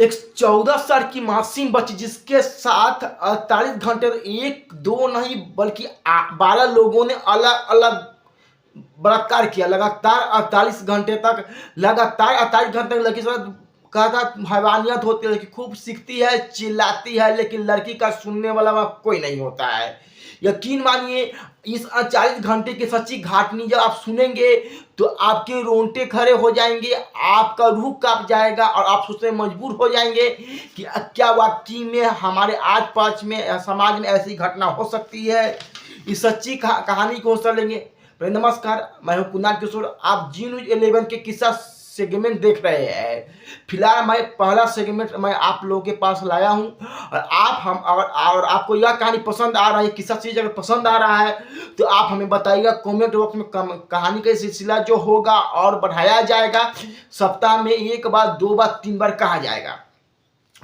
एक 14 साल की मासूम बच्ची जिसके साथ 48 घंटे, एक दो नहीं बल्कि 12 लोगों ने अलग अलग बलात्कार किया। लगातार 48 घंटे तक, लगातार 48 घंटे तक लड़की के साथ कहा था। हैवानियत होती है, लड़की खूब सीखती है, चिल्लाती है, लेकिन लड़की का सुनने वाला वहाँ कोई नहीं होता है। यकीन मानिए, इस 40 घंटे की सच्ची घाटनी जब आप सुनेंगे तो आपके रोंगटे खड़े हो जाएंगे, आपका रूह कांप जाएगा और आप सोचने मजबूर हो जाएंगे कि क्या वाकई में हमारे आस पास में समाज में ऐसी घटना हो सकती है। इस सच्ची कहानी को सर लेंगे। नमस्कार, मैं हूं कुणाल किशोर। आप जी न्यूज 11 के किस्सा सेगमेंट देख रहे हैं। फिलहाल मैं पहला सेगमेंट मैं आप लोगों के पास लाया हूं और आप हम और आपको यह कहानी पसंद आ रहा है, किस्सा चीज अगर पसंद आ रहा है तो आप हमें बताइएगा कमेंट बॉक्स में। कहानी का सिलसिला जो होगा और बढ़ाया जाएगा, सप्ताह में 1 बार 2 बार 3 बार कहा जाएगा।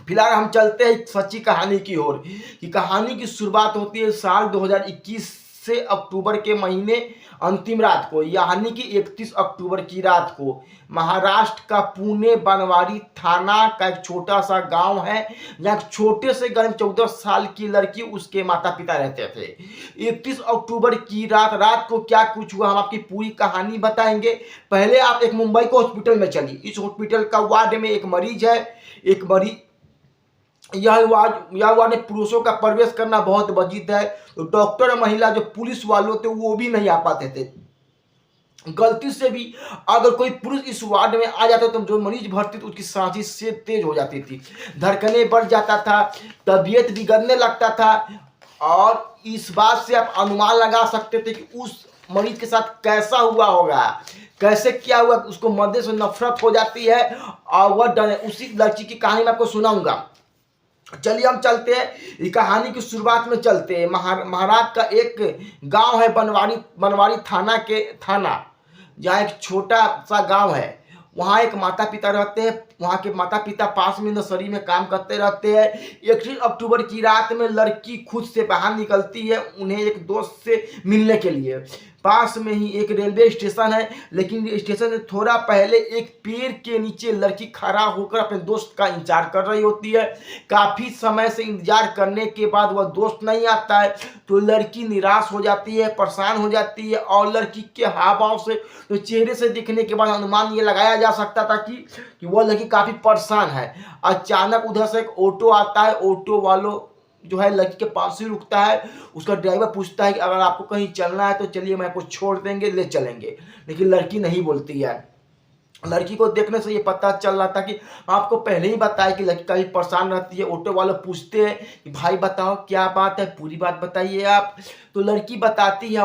फिलहाल हम चलते हैं सच्ची कहानी की ओर। कि कहानी की शुरुआत होती है साल 2021 से अक्टूबर के महीने अंतिम रात को, यानी कि 31 अक्टूबर की रात को। महाराष्ट्र का पुणे बनवारी थाना का एक छोटा सा गांव है, जहाँ एक छोटे से घर में 14 साल की लड़की उसके माता पिता रहते थे। 31 अक्टूबर की रात को क्या कुछ हुआ हम आपकी पूरी कहानी बताएंगे। पहले आप एक मुंबई के हॉस्पिटल में चलिए। इस हॉस्पिटल का वार्ड में एक मरीज है। एक मरीज यह वार्ड में पुरुषों का प्रवेश करना बहुत वर्जित है। तो डॉक्टर और महिला जो पुलिस वालों थे वो भी नहीं आ पाते थे। गलती से भी अगर कोई पुरुष इस वार्ड में आ जाता तो जो मरीज भर्ती थी उसकी सांसें से तेज हो जाती थी, धड़कनें बढ़ जाता था, तबीयत बिगड़ने लगता था। और इस बात से आप अनुमान लगा सकते थे कि उस मरीज के साथ कैसा हुआ होगा, कैसे क्या हुआ। उसको मर्दे से नफरत हो जाती है और वह उसी लड़की की कहानी मैं आपको सुनाऊंगा। चलिए हम चलते हैं, कहानी की शुरुआत में चलते हैं। महाराष्ट्र का एक गांव है बनवारी थाना, जहाँ एक छोटा सा गांव है। वहाँ एक माता पिता रहते हैं। वहाँ के माता पिता पास में नर्सरी में काम करते रहते हैं। 31 अक्टूबर की रात में लड़की खुद से बाहर निकलती है उन्हें एक दोस्त से मिलने के लिए। पास में ही एक रेलवे स्टेशन है, लेकिन स्टेशन से थोड़ा पहले एक पेड़ के नीचे लड़की खड़ा होकर अपने दोस्त का इंतजार कर रही होती है। काफी समय से इंतजार करने के बाद वह दोस्त नहीं आता है तो लड़की निराश हो जाती है, परेशान हो जाती है। और लड़की के हाव भाव से, तो चेहरे से दिखने के बाद अनुमान ये लगाया जा सकता था कि वह लड़की काफी परेशान है। अचानक उधर से एक ऑटो आता है। ऑटो वालों जो है लड़की के पास ही रुकता है। उसका ड्राइवर पूछता है कि अगर आपको कहीं चलना है तो चलिए, मैं आपको छोड़ देंगे, ले चलेंगे। लेकिन लड़की नहीं बोलती है। लड़की को देखने से ये पता चल रहा था कि आपको पहले ही बताया कि लड़की काफी परेशान रहती है। ऑटो वाले पूछते हैं कि भाई बताओ क्या बात है, पूरी बात बताइए आप। तो लड़की बताती है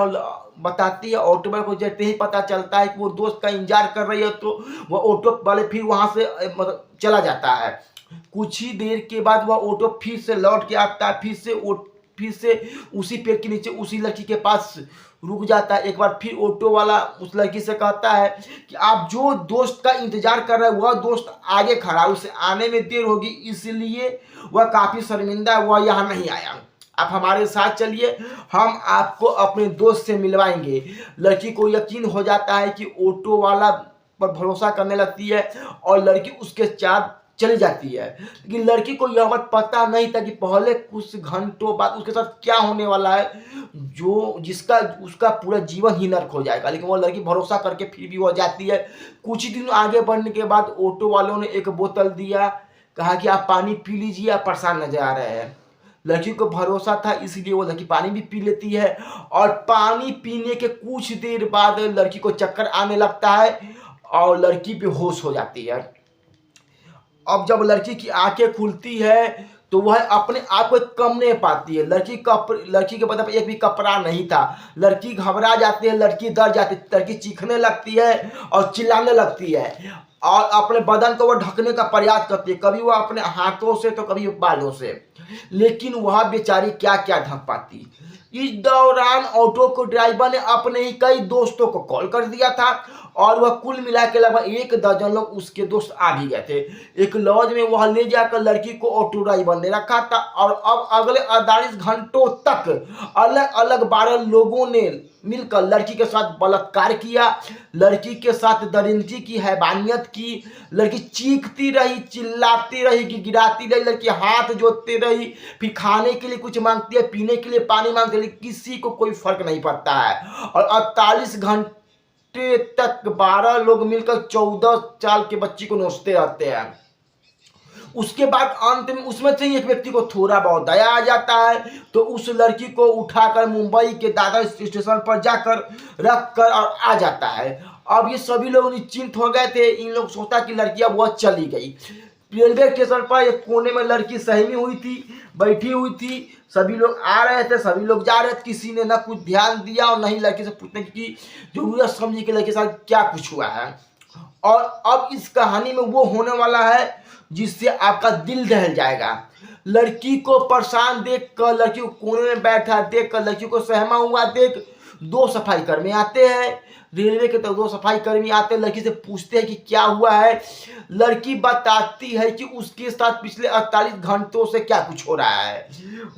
ऑटो वाले को जैसे ही पता चलता है कि वो दोस्त का इंतजार कर रही है तो वह ऑटो वाले फिर वहां से मतलब चला जाता है। कुछ ही देर के बाद वह ऑटो फिर से लौट के आता है। फिर से उसी पेड़ के नीचे उसी लड़की के पास रुक जाता है। एक बार फिर ऑटो वाला उस लड़की से कहता है कि आप जो दोस्त का इंतजार कर रहे हैं वह दोस्त आगे खड़ा है, उसे आने में देर होगी, इसलिए वह काफी शर्मिंदा है, वह यहाँ नहीं आया। आप हमारे साथ चलिए, हम आपको अपने दोस्त से मिलवाएंगे। लड़की को यकीन हो जाता है कि ऑटो वाला पर भरोसा करने लगती है और लड़की उसके साथ चली जाती है। लेकिन लड़की को यह बात पता नहीं था कि पहले कुछ घंटों बाद उसके साथ क्या होने वाला है, जो जिसका उसका पूरा जीवन ही नर्क हो जाएगा। लेकिन वो लड़की भरोसा करके फिर भी वो जाती है। कुछ ही दिन आगे बढ़ने के बाद ऑटो वालों ने एक बोतल दिया, कहा कि आप पानी पी लीजिए, आप परेशान नजर आ रहे हैं। लड़की को भरोसा था इसलिए वो लड़की पानी भी पी लेती है। और पानी पीने के कुछ देर बाद लड़की को चक्कर आने लगता है और लड़की बेहोश हो जाती है। अब जब लड़की की आंखें खुलती है तो वह अपने आप को कम नहीं पाती है। लड़की के बदन पर एक भी कपड़ा नहीं था। लड़की घबरा जाती है, लड़की डर जाती है, लड़की चीखने लगती है और चिल्लाने लगती है और अपने बदन को वह ढकने का प्रयास करती है, कभी वह अपने हाथों से तो कभी बालों से। लेकिन वह बेचारी क्या क्या ढक पाती। इस दौरान ऑटो को ड्राइवर ने अपने ही कई दोस्तों को कॉल कर दिया था और वह कुल मिला के लगभग 1 दर्जन लोग उसके दोस्त आ भी गए थे। एक लॉज में वह ले जाकर लड़की को ऑटो ड्राइवर ने रखा था और अब अगले 48 घंटों तक अलग अलग 12 लोगों ने मिलकर लड़की के साथ बलात्कार किया, लड़की के साथ दरिंदगी की, हैवानियत की। लड़की चीखती रही, चिल्लाती रही, गिड़गिड़ाती रही, लड़की हाथ जोतती रही, फिर खाने के लिए कुछ मांगती है, पीने के लिए पानी मांगती है, किसी को कोई फर्क नहीं पड़ता है। और 48 घंटे तक 12 लोग मिलकर 14 साल के बच्ची को नोचते रहते हैं। उसके बाद अंत में उसमें से ही एक व्यक्ति को थोड़ा बहुत दया आ जाता है, तो उस लड़की को उठाकर मुंबई के दादर स्टेशन पर जाकर रख कर और आ जाता है। अब ये सभी लोग निश्चिंत हो गए थे। इन लोग सोचा कि लड़की अब वह चली गई। रेलवे स्टेशन पर एक कोने में लड़की सहमी हुई थी, बैठी हुई थी। सभी लोग आ रहे थे, सभी लोग जा रहे थे। किसी ने ना कुछ ध्यान दिया और नहीं लड़की से पूछने की जरूरत समझी कि लड़की के साथ क्या कुछ हुआ है। और अब इस कहानी में वो होने वाला है जिससे आपका दिल दहल जाएगा। लड़की को परेशान देख कर, लड़की को कोने में बैठा देख कर, लड़की को सहमा हुआ देख 2 सफाई कर्मी आते हैं। रेलवे के तो 2 सफाई कर्मी आते हैं, लड़की से पूछते हैं कि क्या हुआ है। लड़की बताती है कि उसके साथ पिछले 48 घंटों से क्या कुछ हो रहा है।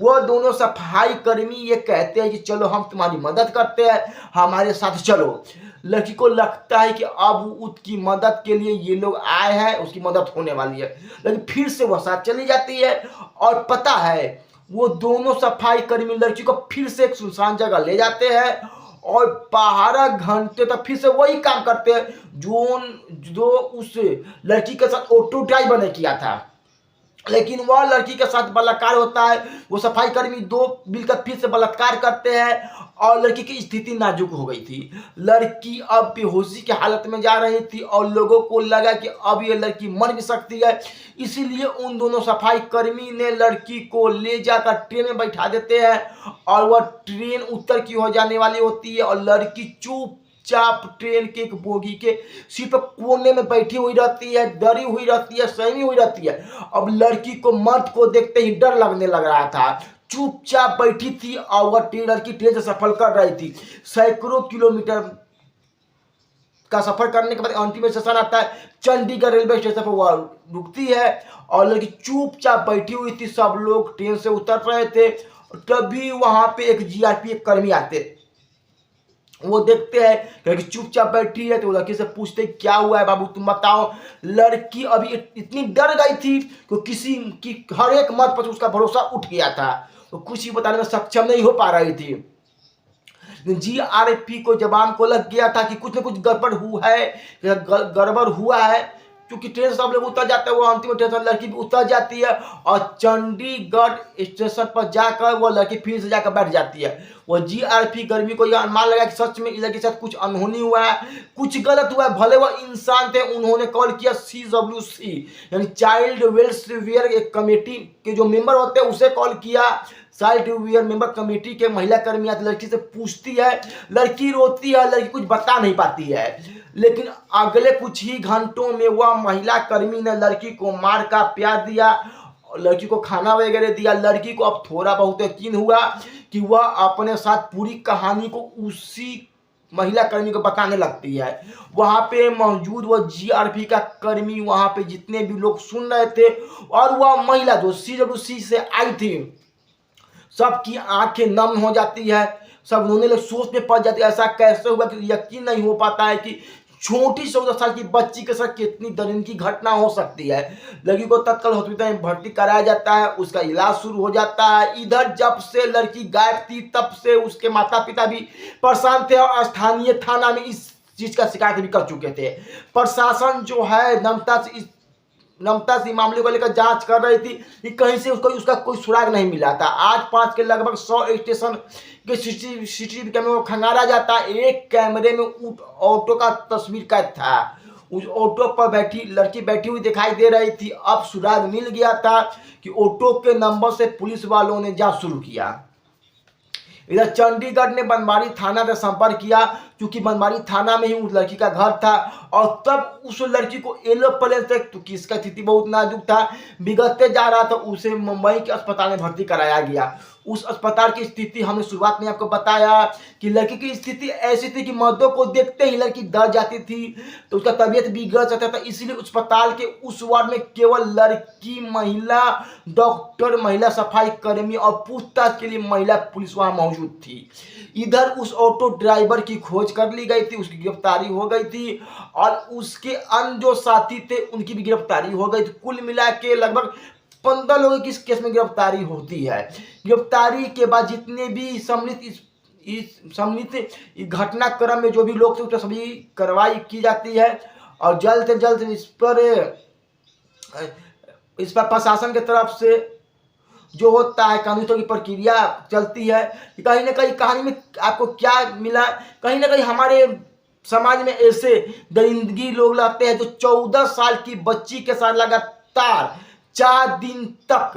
वो दोनों सफाई कर्मी ये कहते हैं कि चलो हम तुम्हारी मदद करते हैं, हमारे साथ चलो। लड़की को लगता है कि अब उसकी मदद के लिए ये लोग आए हैं, उसकी मदद होने वाली है, लेकिन फिर से वह साथ चली जाती है। और पता है वो दोनों सफाई कर्मी लड़की को फिर से एक सुनसान जगह ले जाते हैं और 12 घंटे तक फिर से वही काम करते हैं जो उस लड़की के साथ ऑटो ड्राइवर ने किया था। लेकिन वह लड़की के साथ बलात्कार होता है। वो सफाई कर्मी 2 मिलकर फिर से बलात्कार करते हैं और लड़की की स्थिति नाजुक हो गई थी। लड़की अब बेहोशी की हालत में जा रही थी और लोगों को लगा कि अब ये लड़की मर भी सकती है। इसीलिए उन दोनों सफाई कर्मी ने लड़की को ले जाकर ट्रेन में बैठा देते हैं और वह ट्रेन उत्तर की हो जाने वाली होती है और लड़की चुपचाप ट्रेन के एक बोगी के सीट पर कोने में बैठी हुई रहती है, डरी हुई रहती है, सहमी हुई रहती है। अब लड़की को मर्द को देखते ही डर लगने लग रहा था। चुपचाप बैठी थी और वह लड़की ट्रेन से सफर कर रही थी। सैकड़ों किलोमीटर का सफर करने के बाद अंतिम स्टेशन आता है चंडीगढ़ रेलवे स्टेशन पर। वह रुकती है और लड़की चुपचाप बैठी हुई थी। सब लोग ट्रेन से उतर रहे थे, तभी वहां पे एक जीआरपी कर्मी आते। वो देखते हैं लड़की चुपचाप बैठी है, तो वो लड़की से पूछते क्या हुआ है बाबू तुम बताओ। लड़की अभी इतनी डर गई थी कि किसी की हर एक मत पर उसका भरोसा उठ गया था, तो कुछ ही बताने में सक्षम नहीं हो पा रही थी। जीआरपी को जबान को लग गया था कि कुछ न कुछ गड़बड़ हुआ है, गड़बड़ हुआ है, क्योंकि ट्रेन सब लोग उतर जाते हैं। वो अंतिम स्टेशन लड़की भी उतर जाती है और चंडीगढ़ स्टेशन पर जाकर वो लड़की फिर से जाकर बैठ जाती है। वो जीआरपी कर्मी को यह अनुमान लगा कि सच में इस लड़की के साथ कुछ अनहोनी हुआ है, कुछ गलत हुआ है। भले वह इंसान थे, उन्होंने कॉल किया CWC यानी चाइल्ड वेलफेयर एक कमेटी के जो मेंबर होते हैं उसे कॉल किया। चाइल्ड वेलफेयर मेंबर कमेटी के महिला कर्मी आती, लड़की से पूछती है, लड़की रोती है, लड़की कुछ बता नहीं पाती है। लेकिन अगले कुछ ही घंटों में वह महिला कर्मी ने लड़की को मार का प्यार दिया, लड़की को खाना वगैरह दिया। लड़की को अब थोड़ा बहुत यकीन हुआ कि वह अपने साथ पूरी कहानी को उसी महिला कर्मी को बताने लगती है। वहां पे मौजूद वो जीआरपी का कर्मी, वहां पे जितने भी लोग सुन रहे थे, और वह महिला जो CWC से आई थी, सबकी आंखें नम हो जाती है। सब रोने लगे, सोच में पड़ जाती है ऐसा कैसे हुआ कि यकीन नहीं हो पाता है कि छोटी 14 साल की बच्ची के साथ कितनी दर्दनाक घटना हो सकती है। लड़की को तत्काल हॉस्पिटल में भर्ती कराया जाता है, उसका इलाज शुरू हो जाता है। इधर जब से लड़की गायब थी तब से उसके माता पिता भी परेशान थे और स्थानीय थाना में इस चीज का शिकायत भी कर चुके थे। प्रशासन जो है नम्रता से मामले को लेकर जांच कर रही थी कि कहीं से उसका कोई सुराग नहीं मिला था। आज 5 के लगभग 100 स्टेशन के सीसीटीवी कैमरे को खंगाला जाता है। एक कैमरे में ऑटो का तस्वीर कैद था। उस ऑटो पर लड़की बैठी हुई दिखाई दे रही थी। अब सुराग मिल गया था कि ऑटो के नंबर से पुलिस वालों ने जांच शुरू किया। इधर चंडीगढ़ ने बनवारी थाना से संपर्क किया, क्योंकि बनवारी थाना में ही उस लड़की का घर था। और तब उस लड़की को एरोप्लेन से, क्योंकि इसका स्थिति बहुत नाजुक था, बिगड़ते जा रहा था, उसे मुंबई के अस्पताल में भर्ती कराया गया। उस अस्पताल की स्थिति हमने शुरुआत में आपको बताया कि लड़की की स्थिति ऐसी थी कि मर्दों को देखते ही लड़की डर जाती थी, तो उसका तबीयत बिगड़ जाता था। इसीलिए उस अस्पताल के उस वार्ड में केवल लड़की, महिला डॉक्टर, महिला सफाई कर्मी और पूछताछ के लिए महिला पुलिस वहां मौजूद थी। इधर उस ऑटो ड्राइवर की खोज कर ली गई थी, उसकी गिरफ्तारी हो गई थी और उसके अन्य जो साथी थे उनकी भी गिरफ्तारी हो गई थी। कुल मिला के लगभग 15 लोगों की इस केस में गिरफ्तारी होती है। गिरफ्तारी के बाद जितने भी सम्मिलित घटनाक्रम में जो भी लोग थे उस पर सभी कार्रवाई की जाती है और जल्द से जल्द इस पर प्रशासन की तरफ से जो होता है कानूनी की प्रक्रिया चलती है। कहीं ना कहीं कहानी में आपको क्या मिला, कहीं ना कहीं हमारे समाज में ऐसे दरिंदगी लोग रहते हैं जो 14 साल की बच्ची के साथ लगातार 4 दिन तक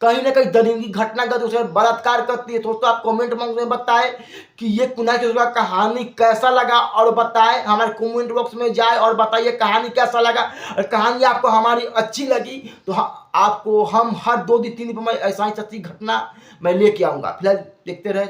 कहीं ना कहीं दरिंदगी घटना कर उसे बलात्कार करती है। तो आप कमेंट बॉक्स में बताएं कि ये कुनाल किशोर का कहानी कैसा लगा और बताएं, हमारे कमेंट बॉक्स में जाए और बताइए कहानी कैसा लगा। और कहानी आपको हमारी अच्छी लगी तो आपको हम हर 2 दिन 3 दिन पर मैं ऐसा ही सच्ची घटना मैं लेके आऊँगा। फिलहाल देखते रहे।